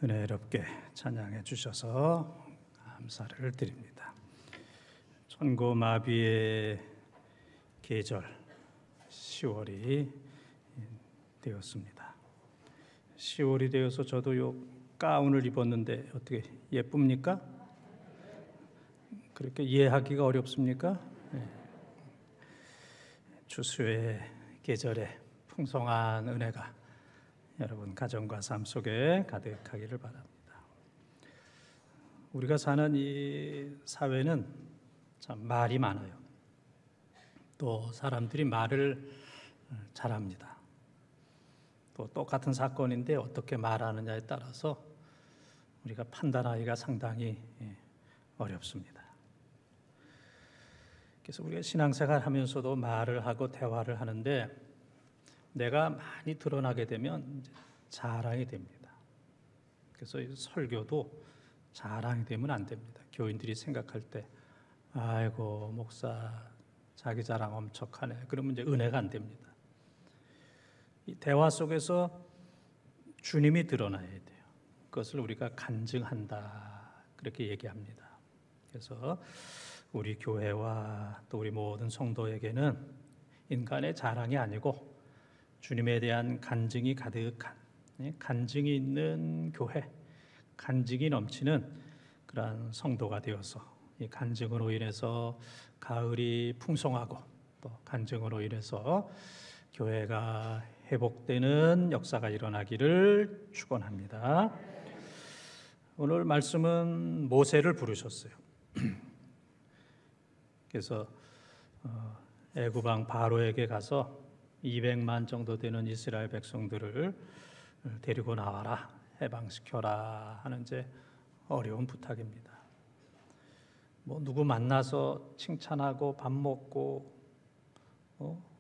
은혜롭게 찬양해 주셔서 감사를 드립니다. 천고마비의 계절 10월이 되었습니다. 10월이 되어서 저도 요 가운을 입었는데 어떻게 예쁩니까? 그렇게 이해하기가 어렵습니까? 추수의 계절에 풍성한 은혜가 여러분 가정과 삶 속에 가득하기를 바랍니다. 우리가 사는 이 사회는 참 말이 많아요. 또 사람들이 말을 잘합니다. 또 똑같은 사건인데 어떻게 말하느냐에 따라서 우리가 판단하기가 상당히 어렵습니다. 그래서 우리가 신앙생활 하면서도 말을 하고 대화를 하는데 내가 많이 드러나게 되면 이제 자랑이 됩니다. 그래서 설교도 자랑이 되면 안 됩니다. 교인들이 생각할 때 아이고 목사 자기 자랑 엄청 하네. 그러면 이제 은혜가 안 됩니다. 이 대화 속에서 주님이 드러나야 돼요. 그것을 우리가 간증한다 그렇게 얘기합니다. 그래서 우리 교회와 또 우리 모든 성도에게는 인간의 자랑이 아니고 주님에 대한 간증이 가득한, 간증이 있는 교회, 간증이 넘치는 그러한 성도가 되어서 이 간증으로 인해서 가을이 풍성하고 또 간증으로 인해서 교회가 회복되는 역사가 일어나기를 축원합니다. 오늘 말씀은 모세를 부르셨어요. 그래서 애굽 왕 바로에게 가서 200만 정도 되는 이스라엘 백성들을 데리고 나와라, 해방시켜라 하는 이제 어려운 부탁입니다. 뭐 누구 만나서 칭찬하고 밥 먹고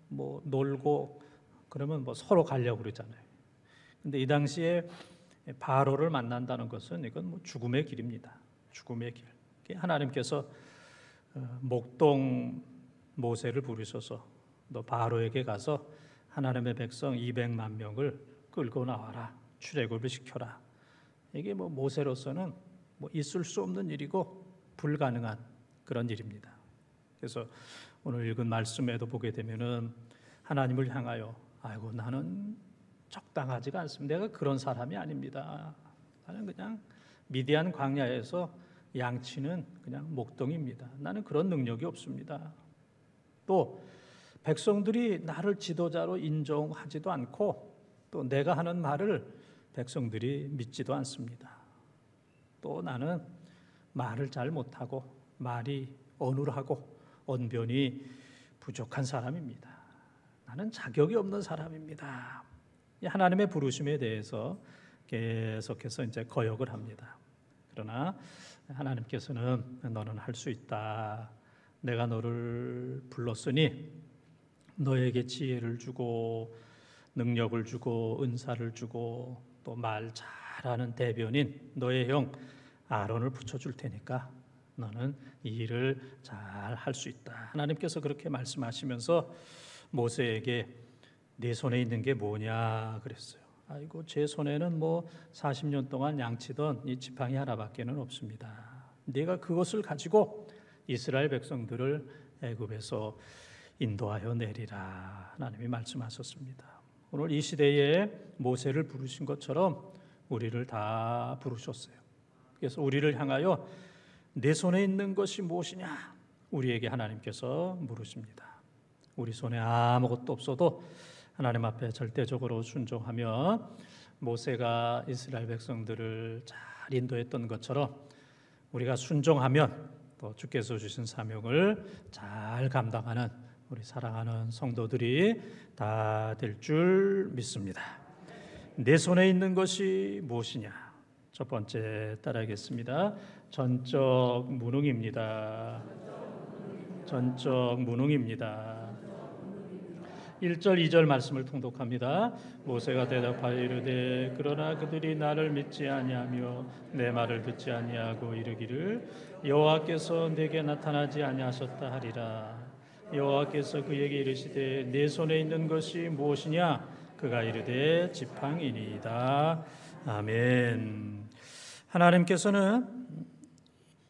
뭐 놀고 그러면 뭐 서로 가려고 그러잖아요. 근데 이 당시에 바로를 만난다는 것은 이건 뭐 죽음의 길입니다. 죽음의 길. 하나님께서 목동 모세를 부르셔서 너 바로에게 가서 하나님의 백성 200만 명을 끌고 나와라. 출애굽을 시켜라. 이게 뭐 모세로서는 뭐 있을 수 없는 일이고 불가능한 그런 일입니다. 그래서 오늘 읽은 말씀에도 보게 되면은 하나님을 향하여 아이고 나는 적당하지가 않습니다. 내가 그런 사람이 아닙니다. 나는 그냥 미디안 광야에서 양치는 그냥 목동입니다. 나는 그런 능력이 없습니다. 또 백성들이 나를 지도자로 인정하지도 않고 또 내가 하는 말을 백성들이 믿지도 않습니다. 또 나는 말을 잘 못하고 말이 어눌하고 언변이 부족한 사람입니다. 나는 자격이 없는 사람입니다. 하나님의 부르심에 대해서 계속해서 이제 거역을 합니다. 그러나 하나님께서는 너는 할 수 있다. 내가 너를 불렀으니 너에게 지혜를 주고 능력을 주고 은사를 주고 또 말 잘하는 대변인 너의 형 아론을 붙여줄 테니까 너는 이 일을 잘 할 수 있다. 하나님께서 그렇게 말씀하시면서 모세에게 네 손에 있는 게 뭐냐 그랬어요. 아이고 제 손에는 뭐 40년 동안 양치던 이 지팡이 하나밖에는 없습니다. 네가 그것을 가지고 이스라엘 백성들을 애굽에서 인도하여 내리라. 하나님이 말씀하셨습니다. 오늘 이 시대에 모세를 부르신 것처럼 우리를 다 부르셨어요. 그래서 우리를 향하여 내 손에 있는 것이 무엇이냐? 우리에게 하나님께서 물으십니다. 우리 손에 아무것도 없어도 하나님 앞에 절대적으로 순종하며 모세가 이스라엘 백성들을 잘 인도했던 것처럼 우리가 순종하면 또 주께서 주신 사명을 잘 감당하는 우리 사랑하는 성도들이 다 될 줄 믿습니다. 내 손에 있는 것이 무엇이냐? 첫 번째 따라하겠습니다. 전적 무능입니다. 전적 무능입니다. 1절 2절 말씀을 통독합니다. 모세가 대답하여 이르되 그러나 그들이 나를 믿지 아니하며 내 말을 듣지 아니하고 이르기를 여호와께서 내게 나타나지 아니하셨다 하리라. 여호와께서 그에게 이르시되 내 손에 있는 것이 무엇이냐? 그가 이르되 지팡이니이다. 아멘. 하나님께서는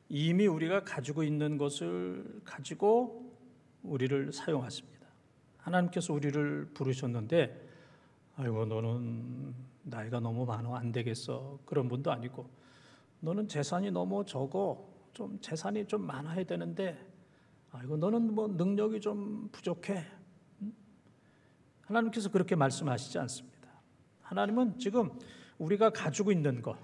이미 우리가 가지고 있는 것을 가지고 우리를 사용하십니다. 하나님께서 우리를 부르셨는데 아이고 너는 나이가 너무 많아 안 되겠어 그런 분도 아니고 너는 재산이 너무 적어 좀 재산이 좀 많아야 되는데 아이고 너는 뭐 능력이 좀 부족해. 하나님께서 그렇게 말씀하시지 않습니다. 하나님은 지금 우리가 가지고 있는 것,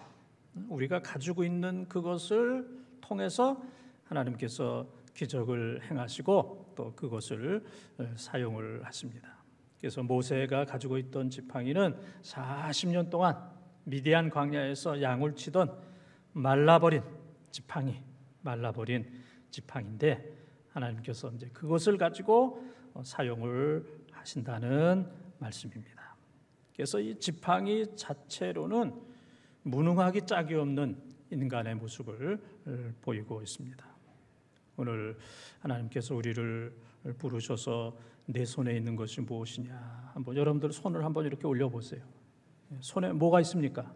우리가 가지고 있는 그것을 통해서 하나님께서 기적을 행하시고 또 그것을 사용을 하십니다. 그래서 모세가 가지고 있던 지팡이는 40년 동안 미디안 광야에서 양을 치던 말라버린 지팡인데 하나님께서 이제 그것을 가지고 사용을 하신다는 말씀입니다. 그래서 이 지팡이 자체로는 무능하기 짝이 없는 인간의 모습을 보이고 있습니다. 오늘 하나님께서 우리를 부르셔서 내 손에 있는 것이 무엇이냐 한번 여러분들 손을 한번 이렇게 올려보세요. 손에 뭐가 있습니까?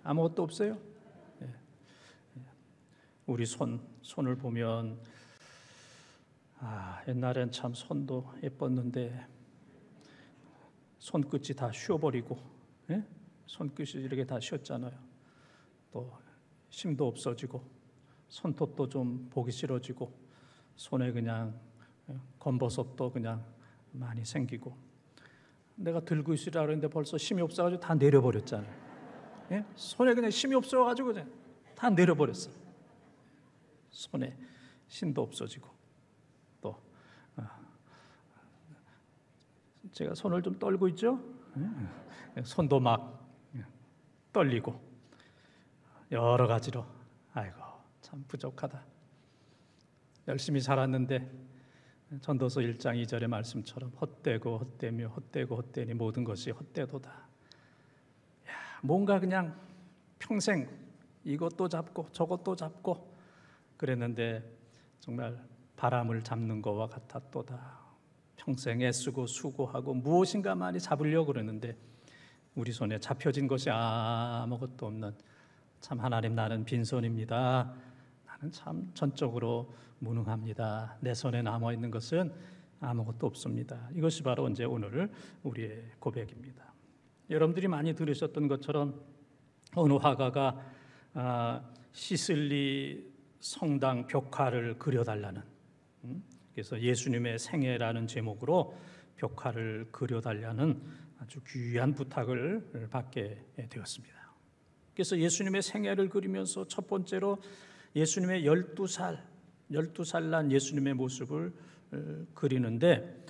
아무것도 없어요? 우리 손을 보면 옛날엔 참 손도 예뻤는데 손끝이 다 쉬어버리고 손끝이 이렇게 다 쉬었잖아요. 또 힘도 없어지고 손톱도 좀 보기 싫어지고 손에 그냥 검버섯도 그냥 많이 생기고 내가 들고 있으라 그랬는데 벌써 힘이 없어가지고 다 내려버렸잖아요. 손에 그냥 힘이 없어가지고 그냥 다 내려버렸어요. 손에 힘도 없어지고 또 제가 손을 좀 떨고 있죠. 손도 막 떨리고 여러 가지로 아이고 참 부족하다. 열심히 살았는데 전도서 1장 2절의 말씀처럼 헛되고 헛되며 헛되고 헛되니 모든 것이 헛되도다. 뭔가 그냥 평생 이것도 잡고 저것도 잡고 그랬는데 정말 바람을 잡는 것과 같았도다. 평생 애쓰고 수고하고 무엇인가 많이 잡으려고 그러는데 우리 손에 잡혀진 것이 아무것도 없는 참 하나님 나는 빈손입니다. 나는 참 전적으로 무능합니다. 내 손에 남아있는 것은 아무것도 없습니다. 이것이 바로 이제 오늘 우리의 고백입니다. 여러분들이 많이 들으셨던 것처럼 어느 화가가 시슬리 성당 벽화를 그려달라는 그래서 예수님의 생애라는 제목으로 벽화를 그려달라는 아주 귀한 부탁을 받게 되었습니다. 그래서 예수님의 생애를 그리면서 첫 번째로 예수님의 12살 난 예수님의 모습을 그리는데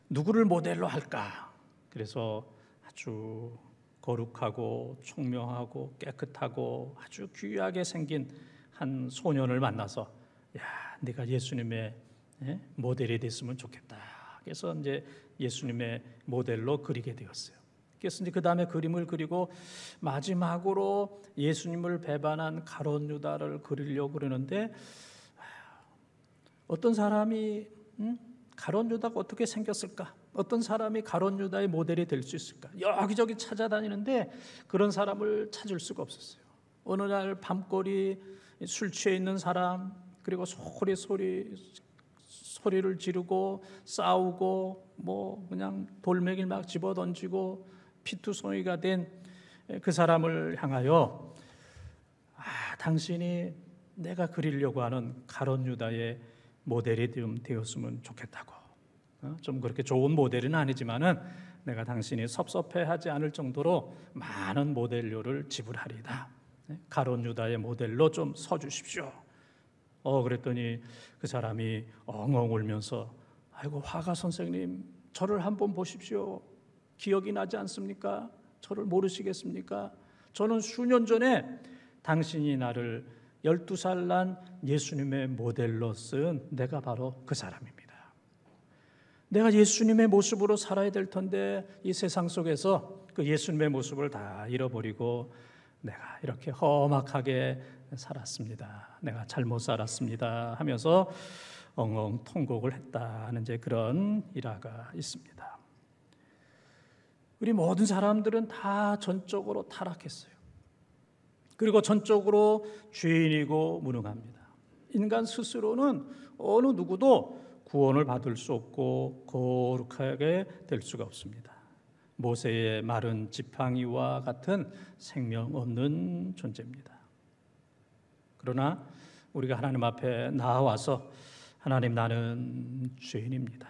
누구를 모델로 할까? 그래서 아주 거룩하고 총명하고 깨끗하고 아주 귀하게 생긴 한 소년을 만나서 네가 예수님의 모델이 됐으면 좋겠다. 그래서 이제 예수님의 모델로 그리게 되었어요. 그래서 이제 그 다음에 그림을 그리고 마지막으로 예수님을 배반한 가룟 유다를 그리려고 그러는데 어떤 사람이 가룟 유다가 어떻게 생겼을까? 어떤 사람이 가룟 유다의 모델이 될 수 있을까? 여기저기 찾아다니는데 그런 사람을 찾을 수가 없었어요. 어느 날 밤거리 술 취해 있는 사람 그리고 소리를 지르고 싸우고 뭐 그냥 돌멩이를 막 집어던지고 피투성이가 된 그 사람을 향하여 당신이 내가 그리려고 하는 가룟 유다의 모델이 되었으면 좋겠다고. 좀 그렇게 좋은 모델은 아니지만은 내가 당신이 섭섭해하지 않을 정도로 많은 모델료를 지불하리이다. 가룟 유다의 모델로 좀 서주십시오. 그랬더니 그 사람이 엉엉 울면서 아이고 화가 선생님 저를 한번 보십시오. 기억이 나지 않습니까? 저를 모르시겠습니까? 저는 수년 전에 당신이 나를 12살 난 예수님의 모델로 쓴 내가 바로 그 사람입니다. 내가 예수님의 모습으로 살아야 될 텐데 이 세상 속에서 그 예수님의 모습을 다 잃어버리고 내가 이렇게 험악하게 살았습니다. 내가 잘못 살았습니다 하면서 엉엉 통곡을 했다는 이제 그런 일화가 있습니다. 우리 모든 사람들은 다 전적으로 타락했어요. 그리고 전적으로 죄인이고 무능합니다. 인간 스스로는 어느 누구도 구원을 받을 수 없고 거룩하게 될 수가 없습니다. 모세의 마른 지팡이와 같은 생명 없는 존재입니다. 그러나 우리가 하나님 앞에 나와서 하나님, 나는 죄인입니다.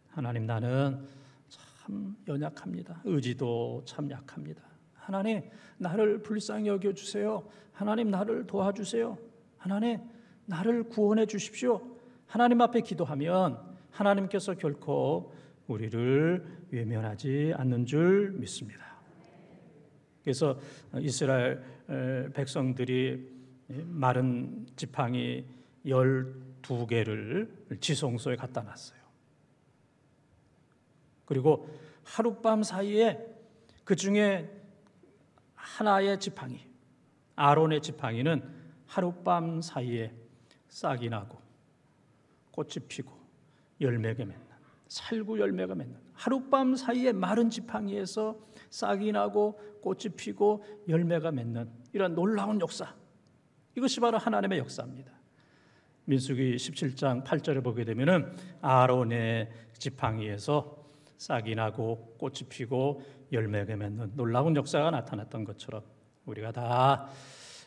하나님, 나는 참 연약합니다. 의지도 참 약합니다. 하나님, 나를 불쌍히 여겨주세요. 하나님, 나를 도와주세요. 하나님, 나를 구원해 주십시오. 하나님 앞에 기도하면 하나님께서 결코 우리를 외면하지 않는 줄 믿습니다. 그래서 이스라엘 백성들이 마른 지팡이 12개를 지성소에 갖다 놨어요. 그리고 하룻밤 사이에 그 중에 하나의 지팡이, 아론의 지팡이는 하룻밤 사이에 싹이 나고 꽃이 피고 열매가 맺는, 살구 열매가 맺는, 하룻밤 사이에 마른 지팡이에서 싹이 나고 꽃이 피고 열매가 맺는 이런 놀라운 역사, 이것이 바로 하나님의 역사입니다. 민수기 17장 8절에 보게 되면은 아론의 지팡이에서 싹이 나고 꽃이 피고 열매가 맺는 놀라운 역사가 나타났던 것처럼 우리가 다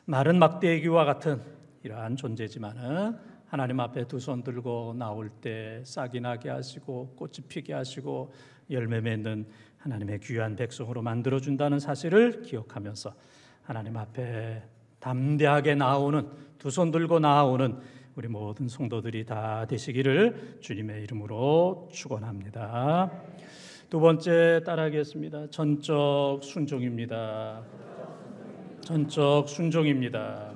마른 막대기와 같은 이러한 존재지만은 하나님 앞에 두 손 들고 나올 때 싹이 나게 하시고 꽃이 피게 하시고 열매 맺는 하나님의 귀한 백성으로 만들어준다는 사실을 기억하면서 하나님 앞에 담대하게 나오는, 두 손 들고 나오는 우리 모든 성도들이 다 되시기를 주님의 이름으로 축원합니다. 두 번째 따라하겠습니다. 전적 순종입니다. 전적 순종입니다.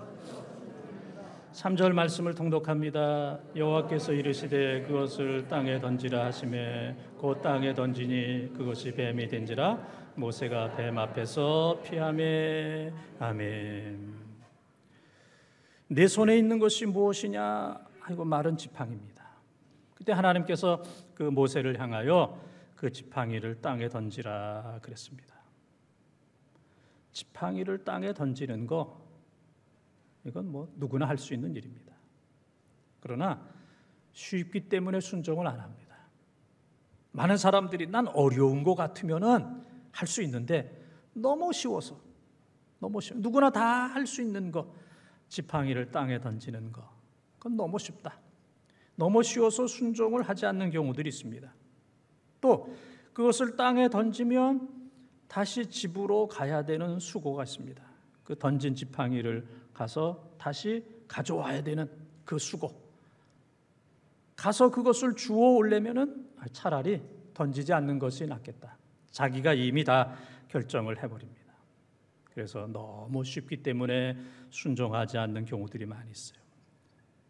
3절 말씀을 통독합니다. 여호와께서 이르시되 그것을 땅에 던지라 하시매 곧 땅에 던지니 그것이 뱀이 된지라 모세가 뱀 앞에서 피하매. 아멘. 내 손에 있는 것이 무엇이냐? 아이고, 마른 지팡이입니다. 그때 하나님께서 그 모세를 향하여 그 지팡이를 땅에 던지라 그랬습니다. 지팡이를 땅에 던지는 거, 이건 뭐 누구나 할 수 있는 일입니다. 그러나 쉽기 때문에 순종을 안 합니다. 많은 사람들이 난 어려운 거 같으면은 할 수 있는데 너무 쉬워서, 누구나 다 할 수 있는 거, 지팡이를 땅에 던지는 거, 그건 너무 쉽다. 너무 쉬워서 순종을 하지 않는 경우들이 있습니다. 또 그것을 땅에 던지면 다시 집으로 가야 되는 수고가 있습니다. 그 던진 지팡이를 가서 다시 가져와야 되는 그 수고, 가서 그것을 주워 오려면은 차라리 던지지 않는 것이 낫겠다. 자기가 이미 다 결정을 해버립니다. 그래서 너무 쉽기 때문에 순종하지 않는 경우들이 많이 있어요.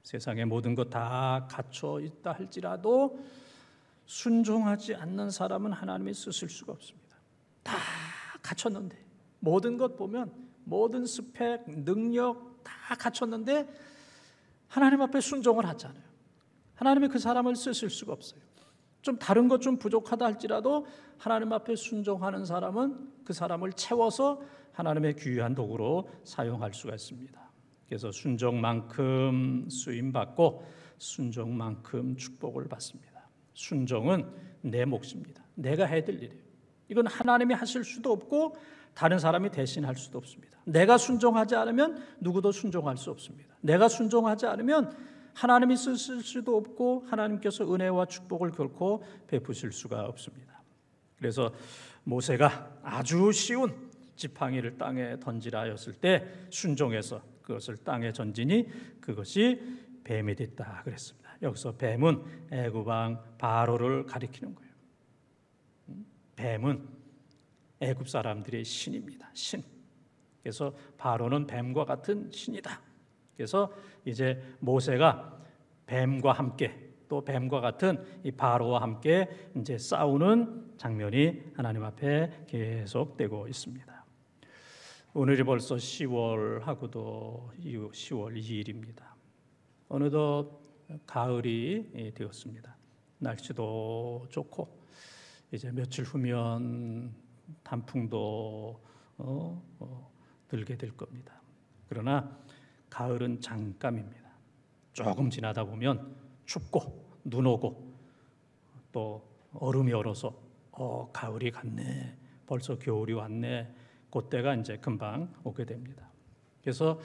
세상의 모든 것 다 갖춰 있다 할지라도 순종하지 않는 사람은 하나님이 쓰실 수가 없습니다. 다 갖췄는데, 모든 것 보면 모든 스펙, 능력 다 갖췄는데 하나님 앞에 순종을 하잖아요. 하나님이 그 사람을 쓰실 수가 없어요. 좀 다른 것 좀 부족하다 할지라도 하나님 앞에 순종하는 사람은 그 사람을 채워서 하나님의 귀한 도구로 사용할 수가 있습니다. 그래서 순종만큼 쓰임받고 순종만큼 축복을 받습니다. 순종은 내 몫입니다. 내가 해야 될 일이에요. 이건 하나님이 하실 수도 없고 다른 사람이 대신할 수도 없습니다. 내가 순종하지 않으면 누구도 순종할 수 없습니다. 내가 순종하지 않으면 하나님이 쓰실 수도 없고 하나님께서 은혜와 축복을 결코 베푸실 수가 없습니다. 그래서 모세가 아주 쉬운 지팡이를 땅에 던지라 하였을 때 순종해서 그것을 땅에 던지니 그것이 뱀이 됐다 그랬습니다. 여기서 뱀은 애굽 왕 바로를 가리키는 거예요. 뱀은 애굽 사람들의 신입니다. 신. 그래서 바로는 뱀과 같은 신이다. 그래서 이제 모세가 뱀과 함께, 또 뱀과 같은 이 바로와 함께 이제 싸우는 장면이 하나님 앞에 계속되고 있습니다. 오늘이 벌써 10월하고도 10월 2일입니다. 어느덧 가을이 되었습니다. 날씨도 좋고 이제 며칠 후면 단풍도 들게 될 겁니다. 그러나 가을은 잠깐입니다. 조금 지나다 보면 춥고 눈 오고 또 얼음이 얼어서 가을이 갔네, 벌써 겨울이 왔네, 그때가 이제 금방 오게 됩니다. 그래서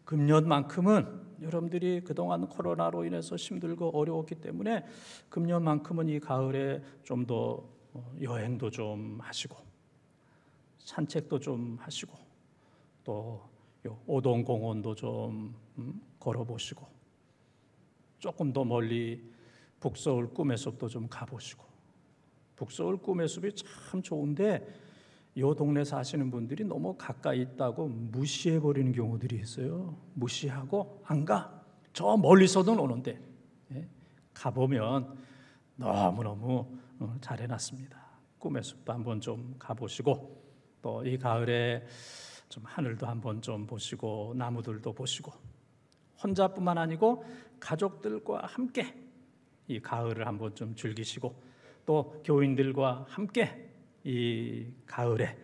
금년만큼은 여러분들이 그동안 코로나로 인해서 힘들고 어려웠기 때문에 금년만큼은 이 가을에 좀 더 여행도 좀 하시고 산책도 좀 하시고 또 오동공원도 좀 걸어보시고 조금 더 멀리 북서울 꿈의숲도 좀 가보시고, 북서울 꿈의숲이 참 좋은데 이 동네 사시는 분들이 너무 가까이 있다고 무시해버리는 경우들이 있어요. 무시하고 안 가. 저 멀리서도 오는데 가보면 너무너무 잘 해놨습니다. 꿈의숲도 한번 좀 가보시고 또 이 가을에 좀 하늘도 한번 좀 보시고 나무들도 보시고, 혼자뿐만 아니고 가족들과 함께 이 가을을 한번 좀 즐기시고 또 교인들과 함께 이 가을에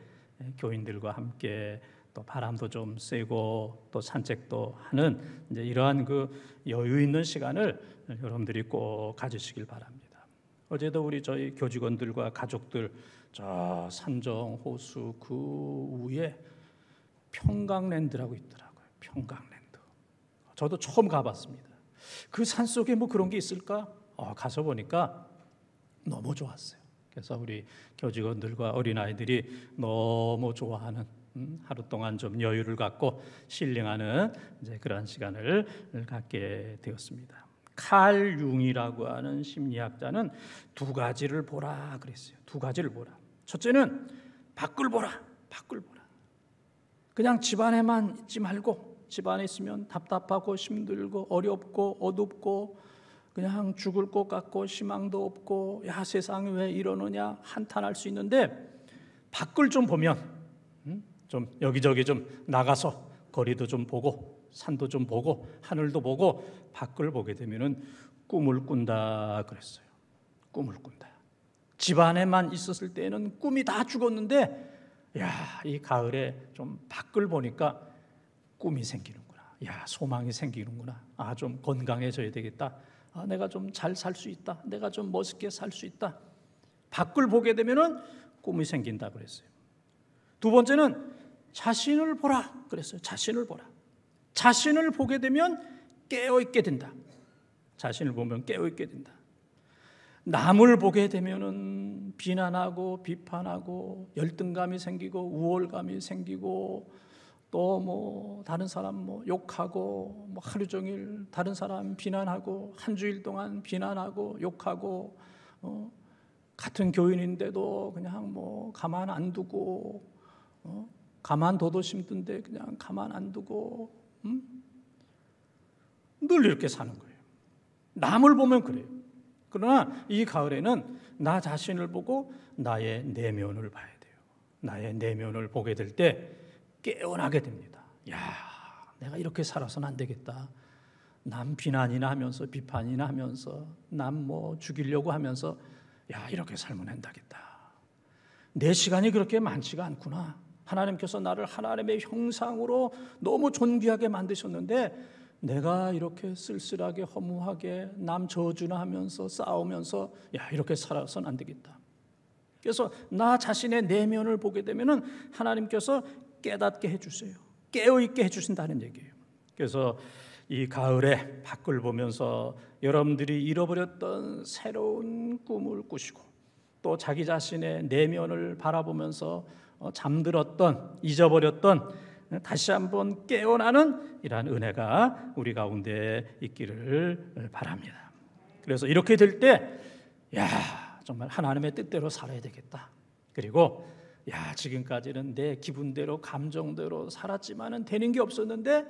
교인들과 함께 또 바람도 좀 쐬고 또 산책도 하는 이제 이러한 그 여유 있는 시간을 여러분들이 꼭 가지시길 바랍니다. 어제도 우리 저희 교직원들과 가족들 저 산정 호수 그 위에 평강랜드라고 있더라고요. 평강랜드. 저도 처음 가봤습니다. 그 산속에 뭐 그런 게 있을까? 가서 보니까 너무 좋았어요. 그래서 우리 교직원들과 어린아이들이 너무 좋아하는 하루 동안 좀 여유를 갖고 힐링하는 이제 그런 시간을 갖게 되었습니다. 칼 융이라고 하는 심리학자는 두 가지를 보라 그랬어요. 두 가지를 보라. 첫째는 밖을 보라. 밖을 보라. 그냥 집안에만 있지 말고, 집안에 있으면 답답하고 힘들고 어렵고 어둡고 그냥 죽을 것 같고 희망도 없고 야 세상이 왜 이러느냐 한탄할 수 있는데, 밖을 좀 보면 좀 여기저기 좀 나가서 거리도 좀 보고 산도 좀 보고 하늘도 보고 밖을 보게 되면은 꿈을 꾼다 그랬어요. 꿈을 꾼다. 집안에만 있었을 때는 꿈이 다 죽었는데 야, 이 가을에 좀 밖을 보니까 꿈이 생기는구나. 야, 소망이 생기는구나. 좀 건강해져야 되겠다. 내가 좀 잘 살 수 있다. 내가 좀 멋있게 살 수 있다. 밖을 보게 되면은 꿈이 생긴다 그랬어요. 두 번째는 자신을 보라 그랬어요. 자신을 보라. 자신을 보게 되면 깨어 있게 된다. 자신을 보면 깨어 있게 된다. 남을 보게 되면은 비난하고 비판하고 열등감이 생기고 우월감이 생기고 또 뭐 다른 사람 뭐 욕하고 뭐 하루 종일 다른 사람 비난하고 한 주일 동안 비난하고 욕하고 같은 교인인데도 그냥 뭐 가만 안 두고 가만둬도 힘든데 그냥 가만 안 두고 늘 이렇게 사는 거예요. 남을 보면 그래요. 그러나 이 가을에는 나 자신을 보고 나의 내면을 봐야 돼요. 나의 내면을 보게 될 때 깨어나게 됩니다. 야, 내가 이렇게 살아서는 안 되겠다. 남 비난이나 하면서 비판이나 하면서 남 뭐 죽이려고 하면서 야, 이렇게 살면 안 되겠다. 내 시간이 그렇게 많지가 않구나. 하나님께서 나를 하나님의 형상으로 너무 존귀하게 만드셨는데 내가 이렇게 쓸쓸하게 허무하게 남 저주나 하면서 싸우면서 야, 이렇게 살아서는 안 되겠다. 그래서 나 자신의 내면을 보게 되면은 하나님께서 깨닫게 해주세요. 깨어있게 해주신다는 얘기예요. 그래서 이 가을에 밖을 보면서 여러분들이 잃어버렸던 새로운 꿈을 꾸시고 또 자기 자신의 내면을 바라보면서 잠들었던 잊어버렸던 다시 한번 깨어나는 이러한 은혜가 우리 가운데 있기를 바랍니다. 그래서 이렇게 될 때 야, 정말 하나님의 뜻대로 살아야 되겠다. 그리고 야, 지금까지는 내 기분대로 감정대로 살았지만은 되는 게 없었는데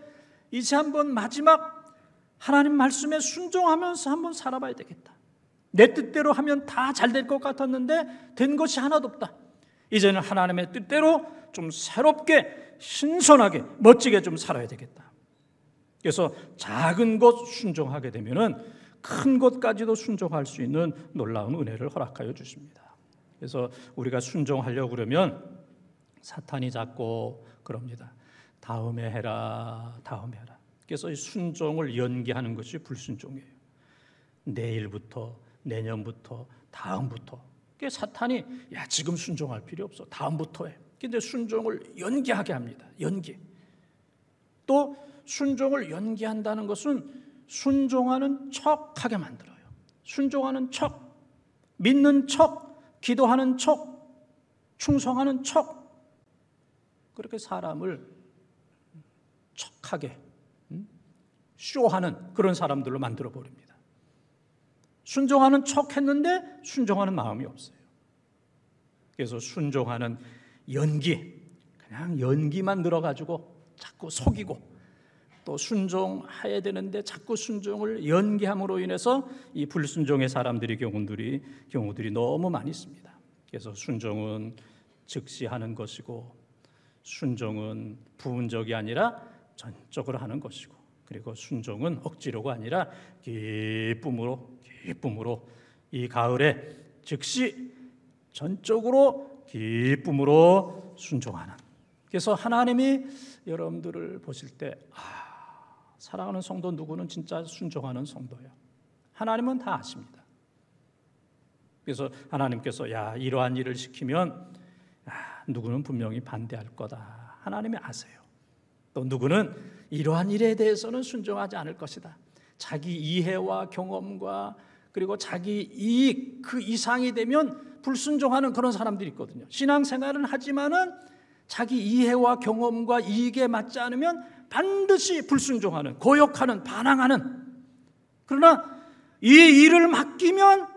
이제 한번 마지막 하나님 말씀에 순종하면서 한번 살아봐야 되겠다. 내 뜻대로 하면 다 잘 될 것 같았는데 된 것이 하나도 없다. 이제는 하나님의 뜻대로 좀 새롭게 신선하게 멋지게 좀 살아야 되겠다. 그래서 작은 것 순종하게 되면은 큰 것까지도 순종할 수 있는 놀라운 은혜를 허락하여 주십니다. 그래서 우리가 순종하려고 그러면 사탄이 자꾸 그럽니다. 다음에 해라, 다음에 해라. 그래서 이 순종을 연기하는 것이 불순종이에요. 내일부터, 내년부터, 다음부터. 그래서 사탄이 야 지금 순종할 필요 없어, 다음부터 해. 근데 순종을 연기하게 합니다. 연기. 또 순종을 연기한다는 것은 순종하는 척하게 만들어요. 순종하는 척, 믿는 척, 기도하는 척, 충성하는 척, 그렇게 사람을 척하게 쇼하는 그런 사람들로 만들어 버립니다. 순종하는 척 했는데 순종하는 마음이 없어요. 그래서 순종하는 연기, 그냥 연기만 들어가지고 자꾸 속이고, 또 순종해야 되는데 자꾸 순종을 연기함으로 인해서 이 불순종의 사람들의 경우들이 너무 많이 있습니다. 그래서 순종은 즉시 하는 것이고, 순종은 부분적이 아니라 전적으로 하는 것이고, 그리고 순종은 억지로가 아니라 기쁨으로 이 가을에 즉시 전적으로 기쁨으로 순종하는. 그래서 하나님이 여러분들을 보실 때 사랑하는 성도 누구는 진짜 순종하는 성도예요. 하나님은 다 아십니다. 그래서 하나님께서 야 이러한 일을 시키면 누구는 분명히 반대할 거다. 하나님이 아세요. 또 누구는 이러한 일에 대해서는 순종하지 않을 것이다. 자기 이해와 경험과 그리고 자기 이익 그 이상이 되면 불순종하는 그런 사람들이 있거든요. 신앙생활은 하지만은 자기 이해와 경험과 이익에 맞지 않으면 반드시 불순종하는, 고역하는, 반항하는. 그러나 이 일을 맡기면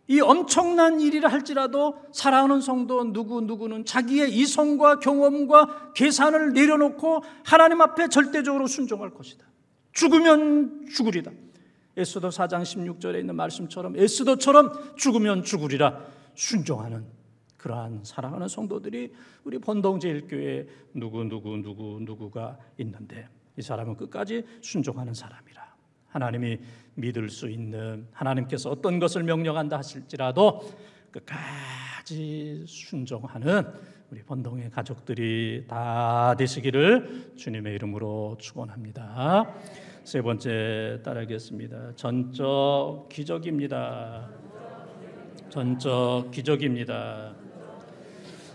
이 엄청난 일이라 할지라도 사랑하는 성도 누구는 자기의 이성과 경험과 계산을 내려놓고 하나님 앞에 절대적으로 순종할 것이다. 죽으면 죽으리다. 에스더 4장 16절에 있는 말씀처럼 에스더처럼 죽으면 죽으리라 순종하는 그러한 사랑하는 성도들이 우리 본동제일교회에 누구가 있는데, 이 사람은 끝까지 순종하는 사람이라. 하나님이 믿을 수 있는, 하나님께서 어떤 것을 명령한다 하실지라도 끝까지 순종하는 우리 본동의 가족들이 다 되시기를 주님의 이름으로 축원합니다. 세 번째 따라하겠습니다. 전적 기적입니다. 전적 기적입니다.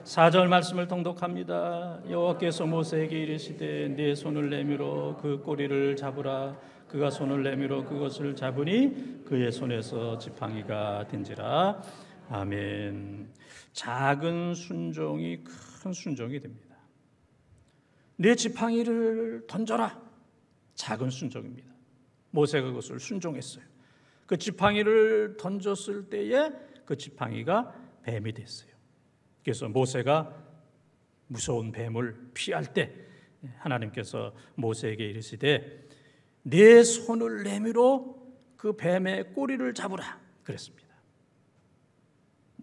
4절 말씀을 통독합니다. 여호와께서 모세에게 이르시되 네 손을 내밀어 그 꼬리를 잡으라. 그가 손을 내밀어 그것을 잡으니 그의 손에서 지팡이가 된지라. 아멘. 작은 순종이 큰 순종이 됩니다. 네 지팡이를 던져라. 작은 순종입니다. 모세가 그것을 순종했어요. 그 지팡이를 던졌을 때에 그 지팡이가 뱀이 됐어요. 그래서 모세가 무서운 뱀을 피할 때 하나님께서 모세에게 이르시되 네 손을 내밀어 그 뱀의 꼬리를 잡으라 그랬습니다.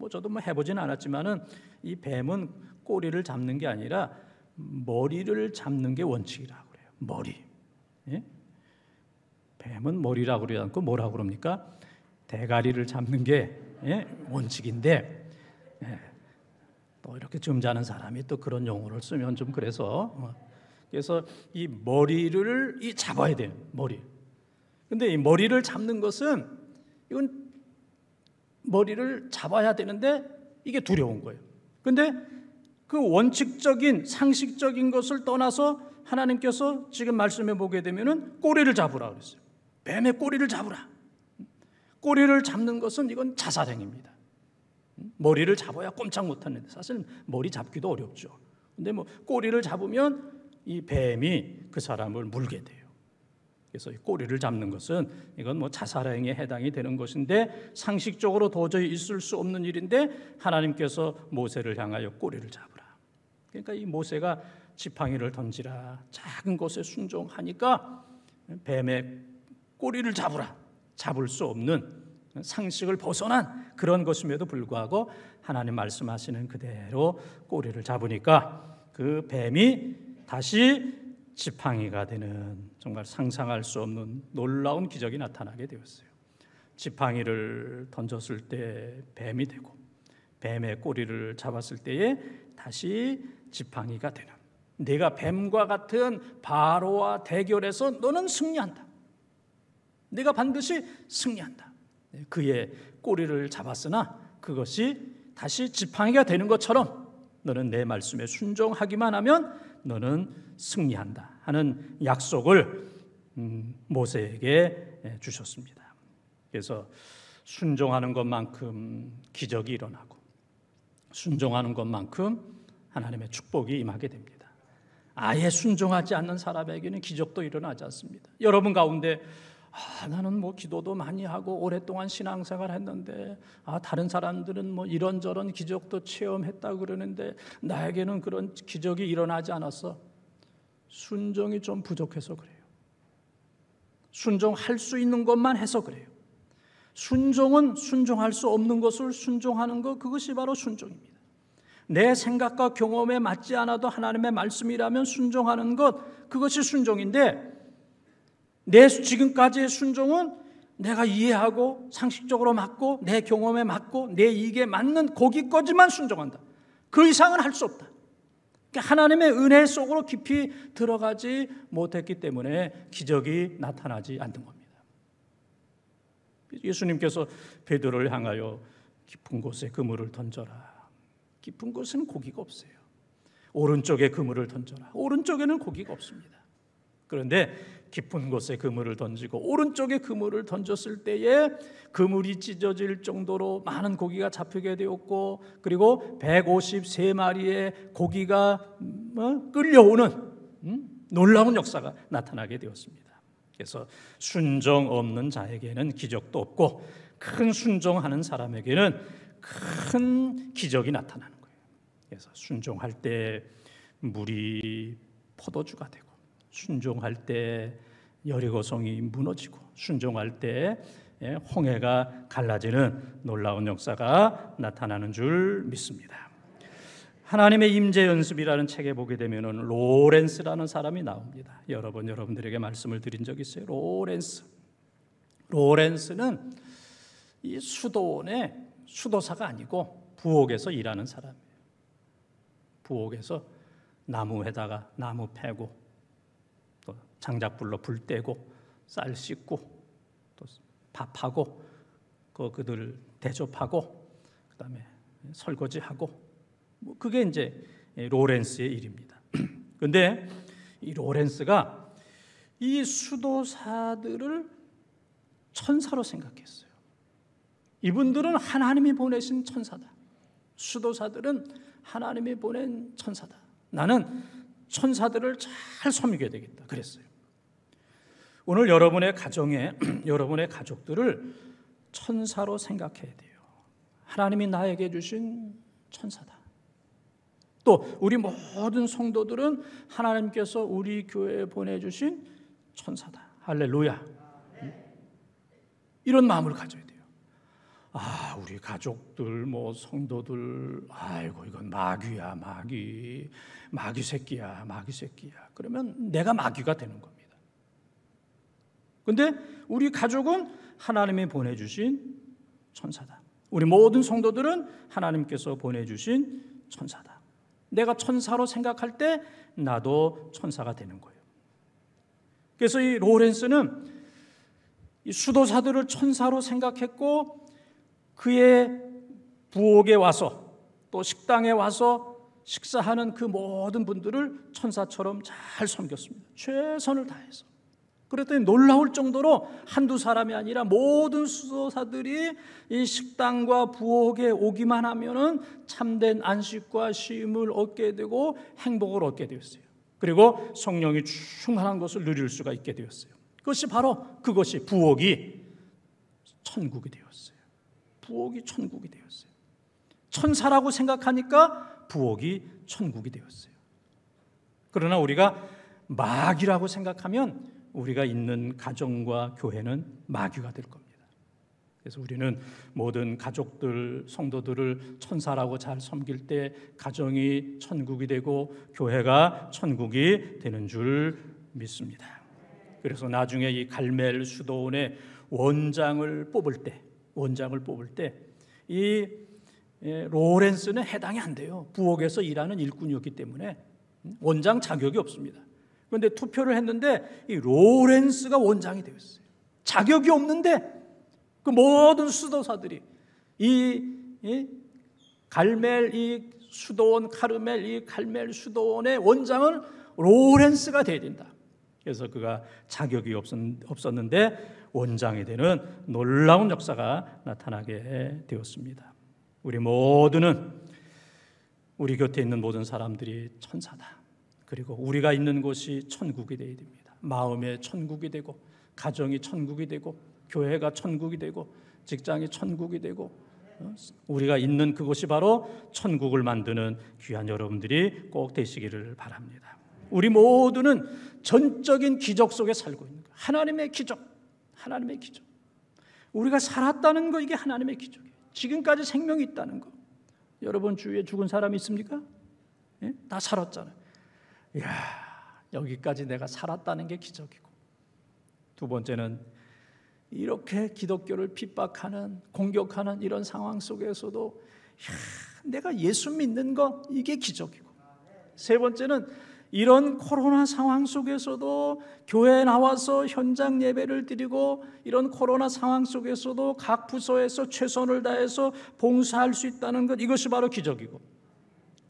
저도 해보지는 않았지만은 이 뱀은 꼬리를 잡는 게 아니라 머리를 잡는 게 원칙이라고 그래요. 머리. 예? 뱀은 머리라고 그러지 않고 뭐라고 그럽니까? 대가리를 잡는 게 원칙인데, 또 이렇게 점잖은 사람이 또 그런 용어를 쓰면 좀 그래서 이 머리를 잡아야 돼요. 머리. 근데 이 머리를 잡는 것은 이건 머리를 잡아야 되는데 이게 두려운 거예요. 근데 그 원칙적인 상식적인 것을 떠나서 하나님께서 지금 말씀해 보게 되면은 꼬리를 잡으라 그랬어요. 뱀의 꼬리를 잡으라. 꼬리를 잡는 것은 이건 자살행위입니다. 머리를 잡아야 꼼짝 못하는데 사실 머리 잡기도 어렵죠. 근데 꼬리를 잡으면 이 뱀이 그 사람을 물게 돼요. 그래서 이 꼬리를 잡는 것은 이건 자살행위에 해당이 되는 것인데 상식적으로 도저히 있을 수 없는 일인데 하나님께서 모세를 향하여 꼬리를 잡으라. 그러니까 이 모세가 지팡이를 던지라. 작은 것에 순종하니까 뱀의 꼬리를 잡으라. 잡을 수 없는 상식을 벗어난 그런 것임에도 불구하고 하나님 말씀하시는 그대로 꼬리를 잡으니까 그 뱀이 다시 지팡이가 되는 정말 상상할 수 없는 놀라운 기적이 나타나게 되었어요. 지팡이를 던졌을 때 뱀이 되고 뱀의 꼬리를 잡았을 때에 다시 지팡이가 되는 네가 뱀과 같은 바로와 대결해서 너는 승리한다. 네가 반드시 승리한다. 그의 꼬리를 잡았으나 그것이 다시 지팡이가 되는 것처럼 너는 내 말씀에 순종하기만 하면 너는 승리한다 하는 약속을 모세에게 주셨습니다. 그래서 순종하는 것만큼 기적이 일어나고 순종하는 것만큼 하나님의 축복이 임하게 됩니다. 아예 순종하지 않는 사람에게는 기적도 일어나지 않습니다. 여러분 가운데 나는 기도도 많이 하고 오랫동안 신앙생활 했는데 다른 사람들은 이런저런 기적도 체험했다 그러는데 나에게는 그런 기적이 일어나지 않았어. 순종이 좀 부족해서 그래요. 순종할 수 있는 것만 해서 그래요. 순종은 순종할 수 없는 것을 순종하는 것, 그것이 바로 순종입니다. 내 생각과 경험에 맞지 않아도 하나님의 말씀이라면 순종하는 것, 그것이 순종인데 내 지금까지의 순종은 내가 이해하고 상식적으로 맞고 내 경험에 맞고 내 이익에 맞는 거기까지만 순종한다. 그 이상은 할 수 없다. 그러니까 하나님의 은혜 속으로 깊이 들어가지 못했기 때문에 기적이 나타나지 않는 겁니다. 예수님께서 베드로를 향하여 깊은 곳에 그물을 던져라. 깊은 곳은 고기가 없어요. 오른쪽에 그물을 던져라. 오른쪽에는 고기가 없습니다. 그런데 깊은 곳에 그물을 던지고 오른쪽에 그물을 던졌을 때에 그물이 찢어질 정도로 많은 고기가 잡히게 되었고 그리고 153마리의 고기가 끌려오는 놀라운 역사가 나타나게 되었습니다. 그래서 순종 없는 자에게는 기적도 없고 큰 순종하는 사람에게는 큰 기적이 나타나는 거예요. 그래서 순종할 때 물이 포도주가 되고 순종할 때 여리고성이 무너지고 순종할 때 홍해가 갈라지는 놀라운 역사가 나타나는 줄 믿습니다. 하나님의 임재 연습이라는 책에 보게 되면은 로렌스라는 사람이 나옵니다. 여러분들에게 말씀을 드린 적 있어요. 로렌스는 이 수도원의 수도사가 아니고 부엌에서 일하는 사람이에요. 부엌에서 나무에다가 나무 패고 또 장작불로 불 떼고 쌀 씻고 또 밥하고 그들 대접하고 그다음에 설거지하고 그게 이제 로렌스의 일입니다. 그런데 이 로렌스가 이 수도사들을 천사로 생각했어요. 이분들은 하나님이 보내신 천사다. 수도사들은 하나님이 보낸 천사다. 나는 천사들을 잘 섬기게 되겠다. 그랬어요. 오늘 여러분의 가정에 여러분의 가족들을 천사로 생각해야 돼요. 하나님이 나에게 주신 천사다. 또 우리 모든 성도들은 하나님께서 우리 교회에 보내주신 천사다. 할렐루야. 이런 마음을 가져야 돼요. 우리 가족들 성도들 아이고 이건 마귀야 마귀 새끼야 그러면 내가 마귀가 되는 겁니다. 그런데 우리 가족은 하나님이 보내주신 천사다. 우리 모든 성도들은 하나님께서 보내주신 천사다. 내가 천사로 생각할 때 나도 천사가 되는 거예요. 그래서 이 로렌스는 이 수도사들을 천사로 생각했고 그의 부엌에 와서 또 식당에 와서 식사하는 그 모든 분들을 천사처럼 잘 섬겼습니다. 최선을 다해서. 그랬더니 놀라울 정도로 한두 사람이 아니라 모든 수도사들이 이 식당과 부엌에 오기만 하면은 참된 안식과 쉼을 얻게 되고 행복을 얻게 되었어요. 그리고 성령이 충만한 것을 누릴 수가 있게 되었어요. 그것이 부엌이 천국이 되었어요. 부엌이 천국이 되었어요. 천사라고 생각하니까 부엌이 천국이 되었어요. 그러나 우리가 마귀라고 생각하면 우리가 있는 가정과 교회는 마귀가 될 겁니다. 그래서 우리는 모든 가족들, 성도들을 천사라고 잘 섬길 때 가정이 천국이 되고 교회가 천국이 되는 줄 믿습니다. 그래서 나중에 이 갈멜 수도원의 원장을 뽑을 때 이 로렌스는 해당이 안 돼요. 부엌에서 일하는 일꾼이었기 때문에 원장 자격이 없습니다. 그런데 투표를 했는데 이 로렌스가 원장이 되었어요. 자격이 없는데 그 모든 수도사들이 이 갈멜 이 수도원 카르멜 이 갈멜 수도원의 원장은 로렌스가 돼야 된다. 그래서 그가 자격이 없었는데 원장이 되는 놀라운 역사가 나타나게 되었습니다. 우리 모두는 우리 곁에 있는 모든 사람들이 천사다. 그리고 우리가 있는 곳이 천국이 되어야 됩니다. 마음의 천국이 되고 가정이 천국이 되고 교회가 천국이 되고 직장이 천국이 되고 우리가 있는 그곳이 바로 천국을 만드는 귀한 여러분들이 꼭 되시기를 바랍니다. 우리 모두는 전적인 기적 속에 살고 있는 거예요. 하나님의 기적, 하나님의 기적. 우리가 살았다는 거 이게 하나님의 기적이에요. 지금까지 생명이 있다는 거. 여러분 주위에 죽은 사람이 있습니까? 예? 다 살았잖아요. 이야, 여기까지 내가 살았다는 게 기적이고, 두 번째는 이렇게 기독교를 핍박하는 공격하는 이런 상황 속에서도 내가 예수 믿는 거 이게 기적이고, 세 번째는 이런 코로나 상황 속에서도 교회에 나와서 현장 예배를 드리고 이런 코로나 상황 속에서도 각 부서에서 최선을 다해서 봉사할 수 있다는 것, 이것이 바로 기적이고,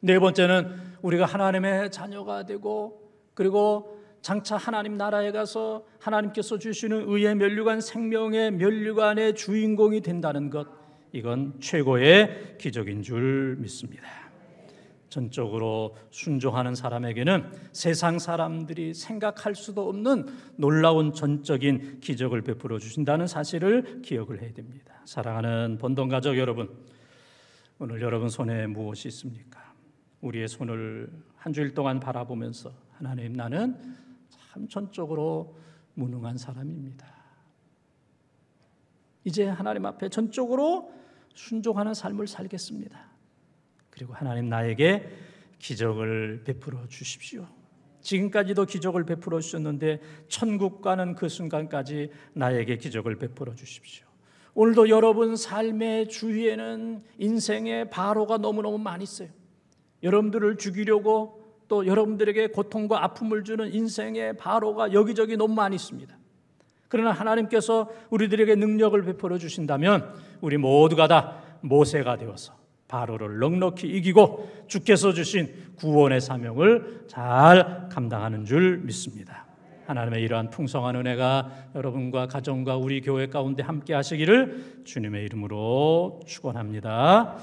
네 번째는 우리가 하나님의 자녀가 되고 그리고 장차 하나님 나라에 가서 하나님께서 주시는 의의 면류관 생명의 면류관의 주인공이 된다는 것, 이건 최고의 기적인 줄 믿습니다. 전적으로 순종하는 사람에게는 세상 사람들이 생각할 수도 없는 놀라운 전적인 기적을 베풀어 주신다는 사실을 기억을 해야 됩니다. 사랑하는 본동 가족 여러분, 오늘 여러분 손에 무엇이 있습니까? 우리의 손을 한 주일 동안 바라보면서 하나님, 나는 참 전적으로 무능한 사람입니다. 이제 하나님 앞에 전적으로 순종하는 삶을 살겠습니다. 그리고 하나님, 나에게 기적을 베풀어 주십시오. 지금까지도 기적을 베풀어 주셨는데 천국 가는 그 순간까지 나에게 기적을 베풀어 주십시오. 오늘도 여러분 삶의 주위에는 인생의 바로가 너무너무 많이 있어요. 여러분들을 죽이려고 또 여러분들에게 고통과 아픔을 주는 인생의 바로가 여기저기 너무 많이 있습니다. 그러나 하나님께서 우리들에게 능력을 베풀어 주신다면 우리 모두가 다 모세가 되어서 바로를 넉넉히 이기고 주께서 주신 구원의 사명을 잘 감당하는 줄 믿습니다. 하나님의 이러한 풍성한 은혜가 여러분과 가정과 우리 교회 가운데 함께 하시기를 주님의 이름으로 축원합니다.